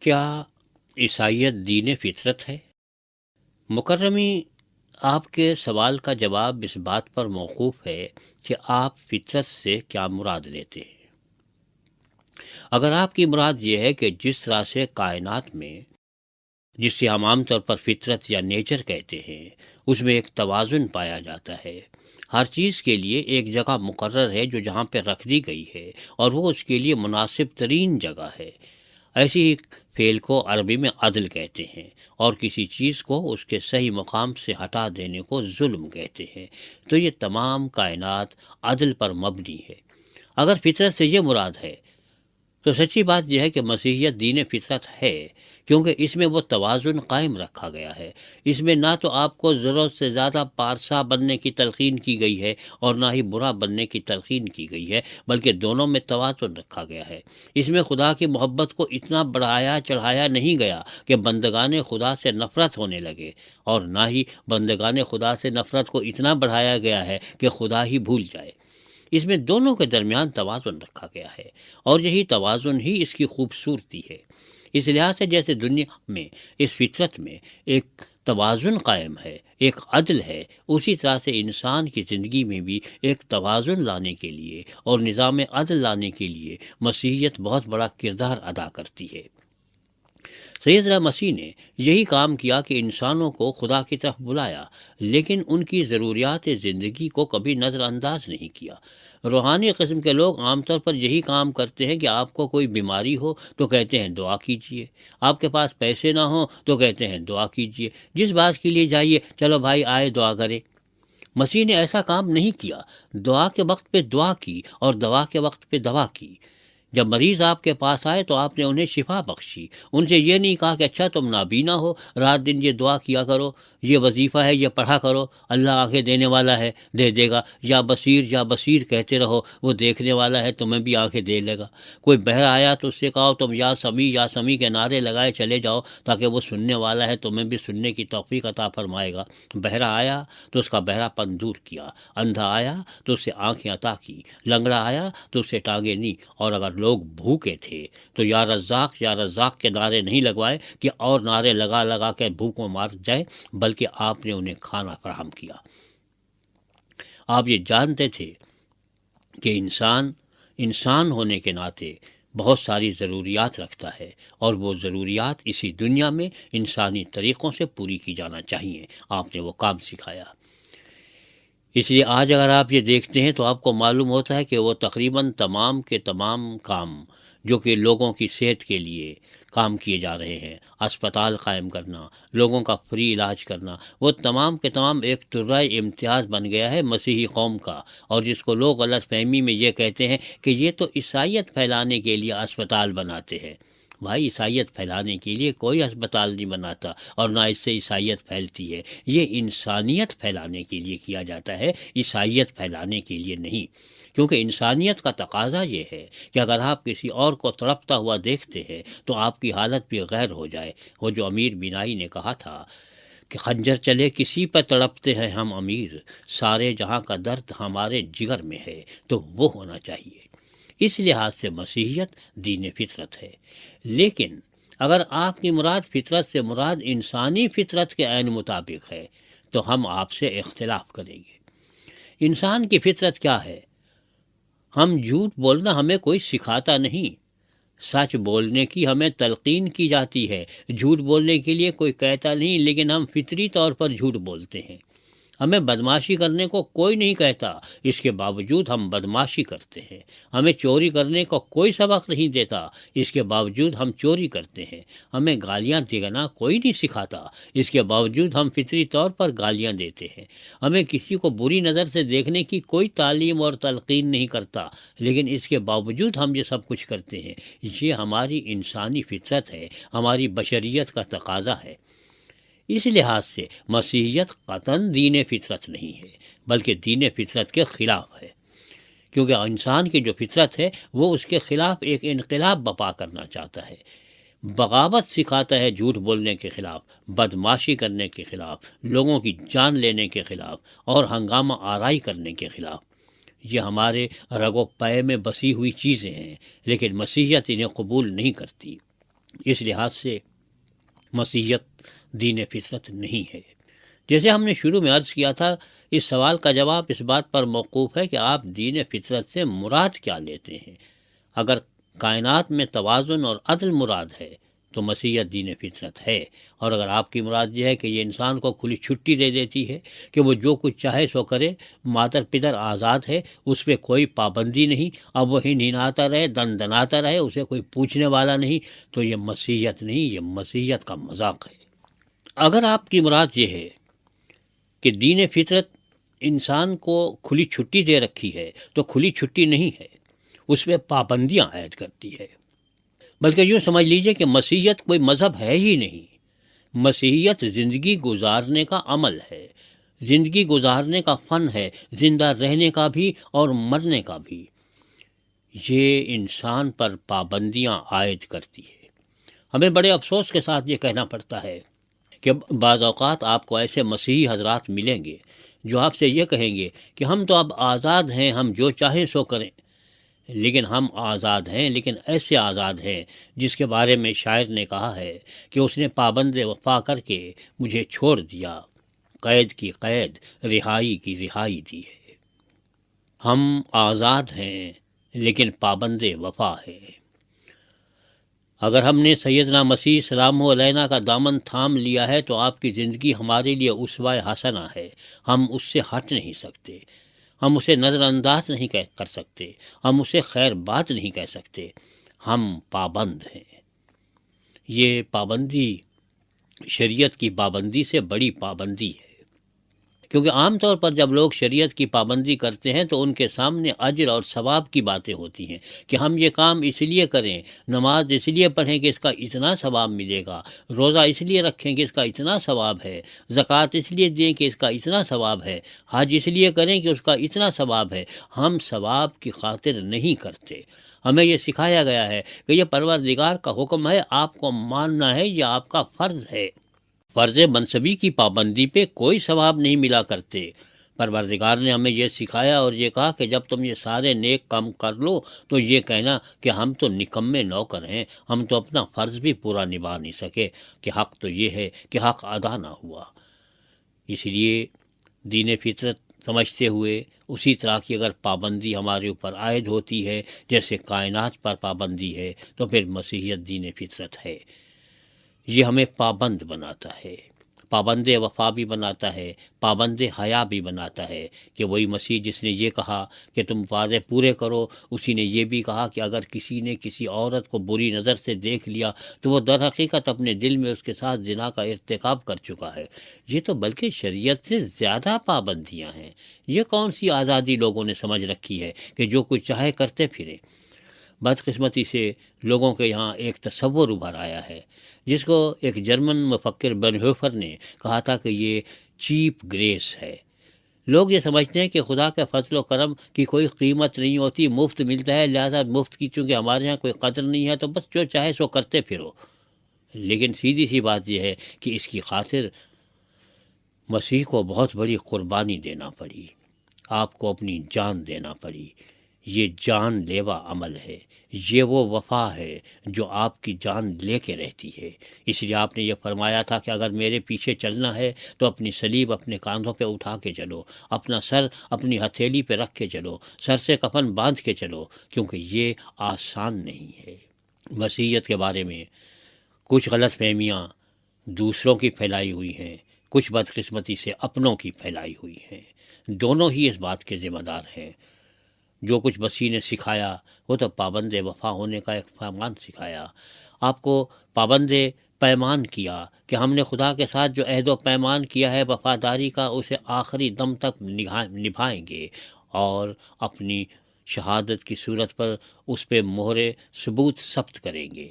کیا عیسائیت دین فطرت ہے؟ مکرمی، آپ کے سوال کا جواب اس بات پر موقوف ہے کہ آپ فطرت سے کیا مراد لیتے ہیں۔ اگر آپ کی مراد یہ ہے کہ جس طرح سے کائنات میں، جسے ہم عام طور پر فطرت یا نیچر کہتے ہیں، اس میں ایک توازن پایا جاتا ہے، ہر چیز کے لیے ایک جگہ مقرر ہے جو جہاں پہ رکھ دی گئی ہے اور وہ اس کے لیے مناسب ترین جگہ ہے، ایسی ہی فعل کو عربی میں عدل کہتے ہیں، اور کسی چیز کو اس کے صحیح مقام سے ہٹا دینے کو ظلم کہتے ہیں۔ تو یہ تمام کائنات عدل پر مبنی ہے۔ اگر فطرت سے یہ مراد ہے تو سچی بات یہ ہے کہ مسیحیت دین فطرت ہے، کیونکہ اس میں وہ توازن قائم رکھا گیا ہے۔ اس میں نہ تو آپ کو ضرورت سے زیادہ پارسا بننے کی تلقین کی گئی ہے اور نہ ہی برا بننے کی تلقین کی گئی ہے، بلکہ دونوں میں توازن رکھا گیا ہے۔ اس میں خدا کی محبت کو اتنا بڑھایا چڑھایا نہیں گیا کہ بندگان خدا سے نفرت ہونے لگے، اور نہ ہی بندگان خدا سے نفرت کو اتنا بڑھایا گیا ہے کہ خدا ہی بھول جائے۔ اس میں دونوں کے درمیان توازن رکھا گیا ہے، اور یہی توازن ہی اس کی خوبصورتی ہے۔ اس لحاظ سے جیسے دنیا میں، اس فطرت میں ایک توازن قائم ہے، ایک عدل ہے، اسی طرح سے انسان کی زندگی میں بھی ایک توازن لانے کے لیے اور نظام عدل لانے کے لیے مسیحیت بہت بڑا کردار ادا کرتی ہے۔ سیدنا مسیح نے یہی کام کیا کہ انسانوں کو خدا کی طرف بلایا، لیکن ان کی ضروریات زندگی کو کبھی نظر انداز نہیں کیا۔ روحانی قسم کے لوگ عام طور پر یہی کام کرتے ہیں کہ آپ کو کوئی بیماری ہو تو کہتے ہیں دعا کیجئے، آپ کے پاس پیسے نہ ہوں تو کہتے ہیں دعا کیجئے، جس بات کے لیے جائیے چلو بھائی آئے دعا کریں۔ مسیح نے ایسا کام نہیں کیا، دعا کے وقت پہ دعا کی اور دوا کے وقت پہ دوا کی۔ جب مریض آپ کے پاس آئے تو آپ نے انہیں شفا بخشی، ان سے یہ نہیں کہا کہ اچھا تم نابینا ہو، رات دن یہ دعا کیا کرو، یہ وظیفہ ہے یہ پڑھا کرو، اللہ آنکھیں دینے والا ہے دے دے گا، یا بصیر کہتے رہو، وہ دیکھنے والا ہے تمہیں بھی آنکھیں دے لے گا۔ کوئی بہرا آیا تو اس سے کہو تم یا سمیع کے نعرے لگائے چلے جاؤ تاکہ وہ سننے والا ہے تمہیں بھی سننے کی توفیق عطا فرمائے گا۔ بہرا آیا تو اس کا بہرا پن دور کیا، اندھا آیا تو اسے آنکھیں عطا کی، لنگڑا آیا تو اسے ٹانگیں دی، اور اگر لوگ بھوکے تھے تو یا رزاق کے نعرے نہیں لگوائے کہ اور نعرے لگا لگا کے بھوکوں مار جائے، بلکہ آپ نے انہیں کھانا فراہم کیا۔ آپ یہ جانتے تھے کہ انسان ہونے کے ناطے بہت ساری ضروریات رکھتا ہے، اور وہ ضروریات اسی دنیا میں انسانی طریقوں سے پوری کی جانا چاہیے۔ آپ نے وہ کام سکھایا۔ اس لیے آج اگر آپ یہ دیکھتے ہیں تو آپ کو معلوم ہوتا ہے کہ وہ تقریباً تمام کے تمام کام جو کہ لوگوں کی صحت کے لیے کام کیے جا رہے ہیں، اسپتال قائم کرنا، لوگوں کا فری علاج کرنا، وہ تمام کے تمام ایک طرح امتیاز بن گیا ہے مسیحی قوم کا، اور جس کو لوگ غلط فہمی میں یہ کہتے ہیں کہ یہ تو عیسائیت پھیلانے کے لیے اسپتال بناتے ہیں۔ بھائی، عیسائیت پھیلانے کے لیے کوئی اسپتال نہیں بناتا، اور نہ اس سے عیسائیت پھیلتی ہے۔ یہ انسانیت پھیلانے کے لیے کیا جاتا ہے، عیسائیت پھیلانے کے لیے نہیں، کیونکہ انسانیت کا تقاضا یہ ہے کہ اگر آپ کسی اور کو تڑپتا ہوا دیکھتے ہیں تو آپ کی حالت بھی غیر ہو جائے۔ وہ جو امیر بینائی نے کہا تھا کہ خنجر چلے کسی پہ تڑپتے ہیں ہم امیر، سارے جہاں کا درد ہمارے جگر میں ہے، تو وہ ہونا چاہیے۔ اس لحاظ سے مسیحیت دین فطرت ہے۔ لیکن اگر آپ کی مراد فطرت سے مراد انسانی فطرت کے عین مطابق ہے تو ہم آپ سے اختلاف کریں گے۔ انسان کی فطرت کیا ہے؟ ہم جھوٹ بولنا ہمیں کوئی سکھاتا نہیں، سچ بولنے کی ہمیں تلقین کی جاتی ہے۔ جھوٹ بولنے کے لیے کوئی کہتا نہیں، لیکن ہم فطری طور پر جھوٹ بولتے ہیں۔ ہمیں بدمعاشی کرنے کو کوئی نہیں کہتا، اس کے باوجود ہم بدمعاشی کرتے ہیں۔ ہمیں چوری کرنے کو کوئی سبق نہیں دیتا، اس کے باوجود ہم چوری کرتے ہیں۔ ہمیں گالیاں دینا کوئی نہیں سکھاتا، اس کے باوجود ہم فطری طور پر گالیاں دیتے ہیں۔ ہمیں کسی کو بری نظر سے دیکھنے کی کوئی تعلیم اور تلقین نہیں کرتا، لیکن اس کے باوجود ہم یہ سب کچھ کرتے ہیں۔ یہ ہماری انسانی فطرت ہے، ہماری بشریت کا تقاضا ہے۔ اس لحاظ سے مسیحیت قطعاً دین فطرت نہیں ہے، بلکہ دین فطرت کے خلاف ہے، کیونکہ انسان کی جو فطرت ہے وہ اس کے خلاف ایک انقلاب برپا کرنا چاہتا ہے، بغاوت سکھاتا ہے، جھوٹ بولنے کے خلاف، بدمعاشی کرنے کے خلاف، لوگوں کی جان لینے کے خلاف، اور ہنگامہ آرائی کرنے کے خلاف۔ یہ ہمارے رگ و پے میں بسی ہوئی چیزیں ہیں، لیکن مسیحیت انہیں قبول نہیں کرتی۔ اس لحاظ سے مسیحیت دین فطرت نہیں ہے۔ جیسے ہم نے شروع میں عرض کیا تھا، اس سوال کا جواب اس بات پر موقوف ہے کہ آپ دین فطرت سے مراد کیا لیتے ہیں۔ اگر کائنات میں توازن اور عدل مراد ہے تو مسیحیت دین فطرت ہے، اور اگر آپ کی مراد یہ ہے کہ یہ انسان کو کھلی چھٹی دے دیتی ہے کہ وہ جو کچھ چاہے سو کرے، مادر پدر آزاد ہے، اس پہ کوئی پابندی نہیں، اب وہ ہنہناتا رہے، دن دناتا رہے، اسے کوئی پوچھنے والا نہیں، تو یہ مسیحیت نہیں، یہ مسیحیت کا مذاق ہے۔ اگر آپ کی مراد یہ ہے کہ دین فطرت انسان کو کھلی چھٹی دے رکھی ہے، تو کھلی چھٹی نہیں ہے، اس پہ پابندیاں عائد کرتی ہے۔ بلکہ یوں سمجھ لیجئے کہ مسیحیت کوئی مذہب ہے ہی نہیں، مسیحیت زندگی گزارنے کا عمل ہے، زندگی گزارنے کا فن ہے، زندہ رہنے کا بھی اور مرنے کا بھی۔ یہ انسان پر پابندیاں عائد کرتی ہے۔ ہمیں بڑے افسوس کے ساتھ یہ کہنا پڑتا ہے کہ بعض اوقات آپ کو ایسے مسیحی حضرات ملیں گے جو آپ سے یہ کہیں گے کہ ہم تو اب آزاد ہیں، ہم جو چاہیں سو کریں۔ لیکن ہم آزاد ہیں، لیکن ایسے آزاد ہیں جس کے بارے میں شاعر نے کہا ہے کہ اس نے پابند وفا کر کے مجھے چھوڑ دیا، قید کی قید، رہائی کی رہائی دی ہے۔ ہم آزاد ہیں لیکن پابند وفا ہے۔ اگر ہم نے سیدنا مسیح سلام علیہ کا دامن تھام لیا ہے تو آپ کی زندگی ہمارے لیے اسوہ حسنہ ہے، ہم اس سے ہٹ نہیں سکتے، ہم اسے نظر انداز نہیں کر سکتے، ہم اسے خیر بات نہیں کہہ سکتے، ہم پابند ہیں۔ یہ پابندی شریعت کی پابندی سے بڑی پابندی ہے، کیونکہ عام طور پر جب لوگ شریعت کی پابندی کرتے ہیں تو ان کے سامنے اجر اور ثواب کی باتیں ہوتی ہیں کہ ہم یہ کام اس لیے کریں، نماز اس لیے پڑھیں کہ اس کا اتنا ثواب ملے گا، روزہ اس لیے رکھیں کہ اس کا اتنا ثواب ہے، زکوٰۃ اس لیے دیں کہ اس کا اتنا ثواب ہے، حج اس لیے کریں کہ اس کا اتنا ثواب ہے۔ ہم ثواب کی خاطر نہیں کرتے۔ ہمیں یہ سکھایا گیا ہے کہ یہ پروردگار کا حکم ہے، آپ کو ماننا ہے، یہ آپ کا فرض ہے۔ فرض منصبی کی پابندی پہ کوئی ثواب نہیں ملا کرتے۔ پروردگار نے ہمیں یہ سکھایا اور یہ کہا کہ جب تم یہ سارے نیک کام کر لو تو یہ کہنا کہ ہم تو نکمے نوکر ہیں، ہم تو اپنا فرض بھی پورا نبھا نہیں سکے، کہ حق تو یہ ہے کہ حق ادا نہ ہوا۔ اس لیے دین فطرت سمجھتے ہوئے اسی طرح کی اگر پابندی ہمارے اوپر عائد ہوتی ہے جیسے کائنات پر پابندی ہے، تو پھر مسیحیت دین فطرت ہے۔ یہ ہمیں پابند بناتا ہے، پابند وفا بھی بناتا ہے، پابند حیا بھی بناتا ہے، کہ وہی مسیح جس نے یہ کہا کہ تم وعدے پورے کرو، اسی نے یہ بھی کہا کہ اگر کسی نے کسی عورت کو بری نظر سے دیکھ لیا تو وہ در حقیقت اپنے دل میں اس کے ساتھ زنا کا ارتکاب کر چکا ہے۔ یہ تو بلکہ شریعت سے زیادہ پابندیاں ہیں۔ یہ کون سی آزادی لوگوں نے سمجھ رکھی ہے کہ جو کچھ چاہے کرتے پھریں؟ بدقسمتی سے لوگوں کے یہاں ایک تصور ابھر آیا ہے جس کو ایک جرمن مفکر بنہوفر نے کہا تھا کہ یہ چیپ گریس ہے۔ لوگ یہ سمجھتے ہیں کہ خدا کے فضل و کرم کی کوئی قیمت نہیں ہوتی، مفت ملتا ہے، لہذا مفت کی چونکہ ہمارے ہاں کوئی قدر نہیں ہے تو بس جو چاہے سو کرتے پھرو۔ لیکن سیدھی سی بات یہ ہے کہ اس کی خاطر مسیح کو بہت بڑی قربانی دینا پڑی، آپ کو اپنی جان دینا پڑی۔ یہ جان لیوا عمل ہے، یہ وہ وفا ہے جو آپ کی جان لے کے رہتی ہے۔ اس لیے آپ نے یہ فرمایا تھا کہ اگر میرے پیچھے چلنا ہے تو اپنی صلیب اپنے کاندھوں پہ اٹھا کے چلو، اپنا سر اپنی ہتھیلی پہ رکھ کے چلو، سر سے کفن باندھ کے چلو، کیونکہ یہ آسان نہیں ہے۔ مسیحیت کے بارے میں کچھ غلط فہمیاں دوسروں کی پھیلائی ہوئی ہیں، کچھ بدقسمتی سے اپنوں کی پھیلائی ہوئی ہیں۔ دونوں ہی اس بات کے ذمہ دار ہیں۔ جو کچھ مسیح نے سکھایا وہ تو پابند وفا ہونے کا ایک فرمان سکھایا، آپ کو پابند پیمان کیا کہ ہم نے خدا کے ساتھ جو عہد و پیمان کیا ہے وفاداری کا، اسے آخری دم تک نبھائیں گے اور اپنی شہادت کی صورت پر اس پہ مہر ثبوت ثبت کریں گے۔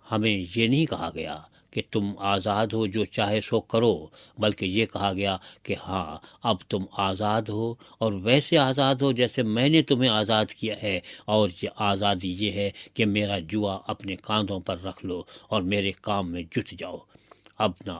ہمیں یہ نہیں کہا گیا کہ تم آزاد ہو جو چاہے سو کرو، بلکہ یہ کہا گیا کہ ہاں اب تم آزاد ہو، اور ویسے آزاد ہو جیسے میں نے تمہیں آزاد کیا ہے، اور یہ آزادی یہ ہے کہ میرا جوا اپنے کاندھوں پر رکھ لو اور میرے کام میں جٹ جاؤ۔ اب نہ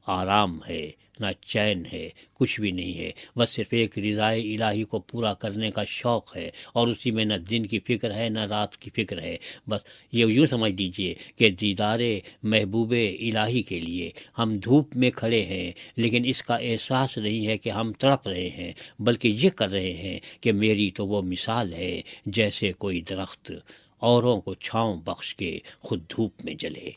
آرام ہے، نہ چین ہے، کچھ بھی نہیں ہے، بس صرف ایک رضائے الہی کو پورا کرنے کا شوق ہے، اور اسی میں نہ دن کی فکر ہے نہ رات کی فکر ہے۔ بس یہ یوں سمجھ لیجئے کہ دیدار محبوب الہی کے لیے ہم دھوپ میں کھڑے ہیں، لیکن اس کا احساس نہیں ہے کہ ہم تڑپ رہے ہیں، بلکہ یہ کر رہے ہیں کہ میری تو وہ مثال ہے جیسے کوئی درخت اوروں کو چھاؤں بخش کے خود دھوپ میں جلے۔